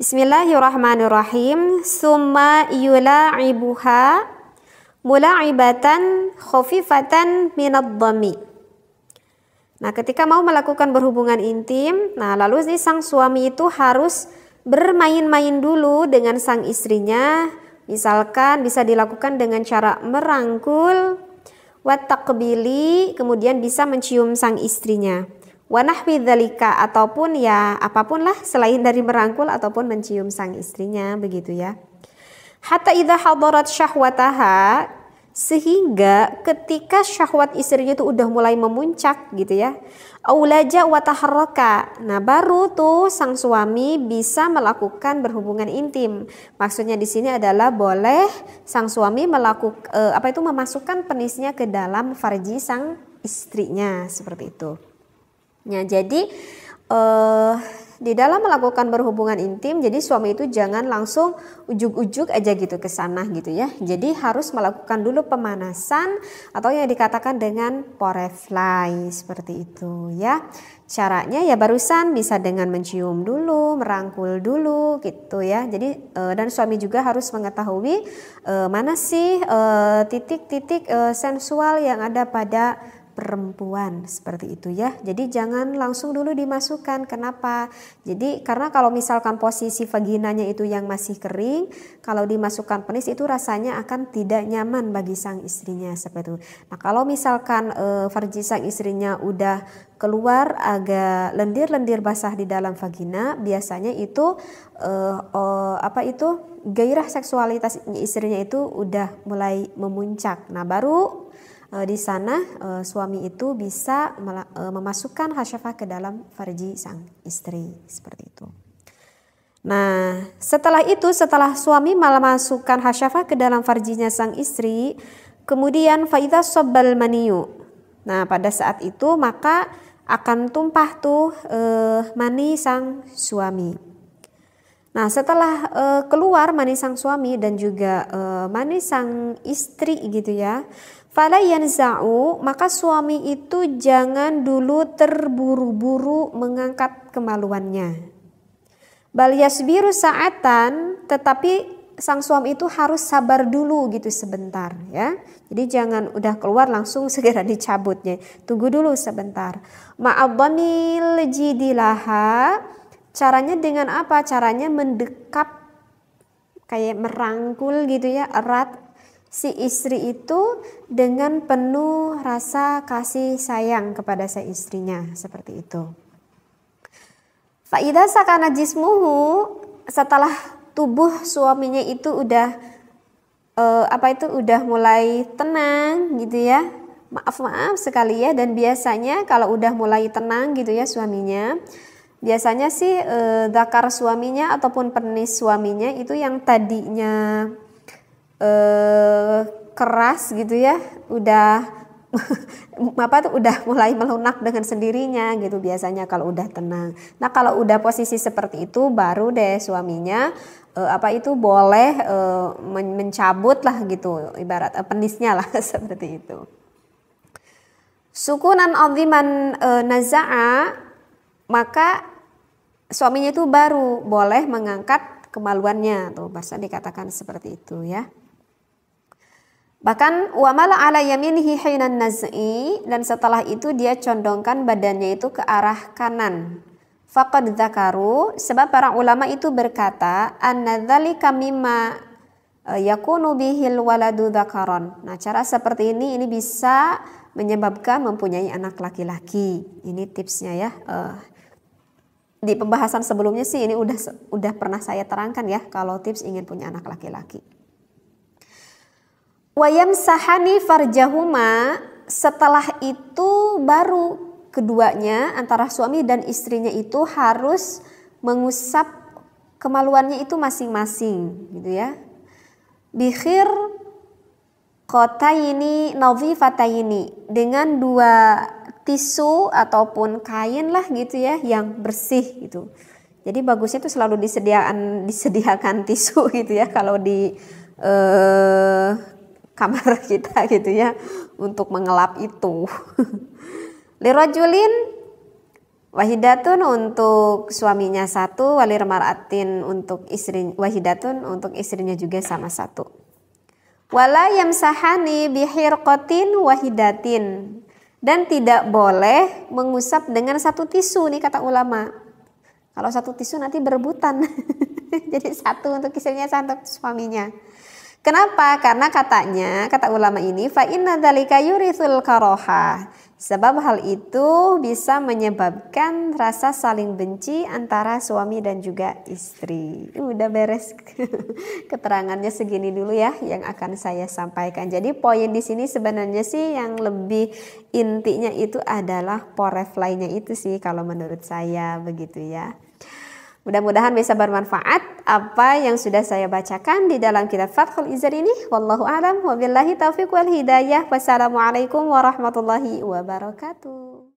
Bismillahirrahmanirrahim. Summa yula'ibuha mula'ibatan khafifatan minadh-dhammi. Nah, ketika mau melakukan berhubungan intim, lalu sang suami itu harus bermain-main dulu dengan sang istrinya. Misalkan bisa dilakukan dengan cara merangkul, wa taqbili, kemudian bisa mencium sang istrinya. Wa nahwi dzalika, ataupun ya apapun lah selain dari merangkul ataupun mencium sang istrinya, begitu ya. Hatta idza hadarat syahwataha, sehingga ketika syahwat istrinya itu udah mulai memuncak gitu ya. Aulaja wa taharraka. Nah, baru tuh sang suami bisa melakukan berhubungan intim. Maksudnya di sini adalah boleh sang suami memasukkan penisnya ke dalam farji sang istrinya, seperti itu. Ya, jadi di dalam melakukan berhubungan intim, jadi suami itu jangan langsung ujuk-ujuk aja gitu ke sana gitu ya. Jadi harus melakukan dulu pemanasan atau yang dikatakan dengan porefly, seperti itu ya. Caranya ya barusan bisa dengan mencium dulu, merangkul dulu gitu ya. Jadi dan suami juga harus mengetahui mana sih titik-titik sensual yang ada pada perempuan, seperti itu ya. Jadi jangan langsung dulu dimasukkan. Kenapa? Jadi karena kalau misalkan posisi vaginanya itu yang masih kering, kalau dimasukkan penis itu rasanya akan tidak nyaman bagi sang istrinya, seperti itu. Nah, kalau misalkan farji sang istrinya udah keluar agak lendir-lendir basah di dalam vagina, biasanya itu gairah seksualitas istrinya itu udah mulai memuncak. Nah, baru di sana suami itu bisa memasukkan hasyafah ke dalam farji sang istri, seperti itu. Nah, setelah suami memasukkan hasyafah ke dalam farjinya sang istri, kemudian faidha sabbal maniyu. Nah, pada saat itu maka akan tumpah tuh mani sang suami. Nah, setelah keluar mani sang suami dan juga mani sang istri gitu ya, fala yanza'u, maka suami itu jangan dulu terburu-buru mengangkat kemaluannya. Bal yasbiru sa'atan, tetapi sang suami itu harus sabar dulu gitu sebentar ya. Jadi jangan udah keluar langsung segera dicabutnya. Tunggu dulu sebentar. Ma'adhamil jidilaha. Caranya dengan apa? Caranya mendekap, kayak merangkul gitu ya, erat si istri itu dengan penuh rasa kasih sayang kepada si istrinya, seperti itu. Fa'idha sakana jismuhu, setelah tubuh suaminya itu udah udah mulai tenang gitu ya. Maaf sekali ya, dan biasanya kalau udah mulai tenang gitu ya suaminya, biasanya sih dzakar suaminya ataupun penis suaminya itu yang tadinya keras gitu ya, udah udah mulai melunak dengan sendirinya gitu biasanya kalau udah tenang. Nah, kalau udah posisi seperti itu baru deh suaminya boleh mencabut lah gitu, ibarat penisnya lah seperti itu. Sukunan aziman naza'a, maka suaminya itu baru boleh mengangkat kemaluannya, tuh bahasa dikatakan seperti itu ya. Bahkan wa mala ala yaminihi hinan naz'i, dan setelah itu dia condongkan badannya itu ke arah kanan. Faqad dzakaru, sebab para ulama itu berkata anna dzalika mimma yakunu bihil waladu dzakaron. Nah, cara seperti ini bisa menyebabkan mempunyai anak laki-laki. Ini tipsnya ya. Di pembahasan sebelumnya sih ini udah pernah saya terangkan ya kalau tips ingin punya anak laki-laki. Wayam sahani farjahuma, setelah itu baru keduanya antara suami dan istrinya itu harus mengusap kemaluannya itu masing-masing gitu ya. Bikhir qataini nadhifataini, dengan dua tisu ataupun kain lah gitu ya yang bersih gitu. Jadi bagusnya itu selalu disediakan tisu gitu ya kalau di kamar kita gitu ya untuk mengelap itu. Lirajulin Wahidatun untuk suaminya 1, walir mar'atin untuk istri, wahidatun untuk istrinya juga sama 1. Wala yamsahani bihirqatin wahidatin, dan tidak boleh mengusap dengan 1 tisu nih kata ulama. Kalau 1 tisu nanti berebutan. Jadi 1 untuk istrinya, 1 untuk suaminya. Kenapa? Karena katanya, kata ulama ini, fa inna dzalika yurithul karaha. Sebab hal itu bisa menyebabkan rasa saling benci antara suami dan juga istri. Udah beres. Keterangannya segini dulu ya yang akan saya sampaikan. Jadi poin di sini sebenarnya sih yang lebih intinya itu adalah porefly-nya itu sih kalau menurut saya begitu ya. Mudah-mudahan bisa bermanfaat apa yang sudah saya bacakan di dalam kitab Fathul Izar ini. Wallahu a'lam wa billahi taufiq wal hidayah. Wassalamualaikum warahmatullahi wabarakatuh.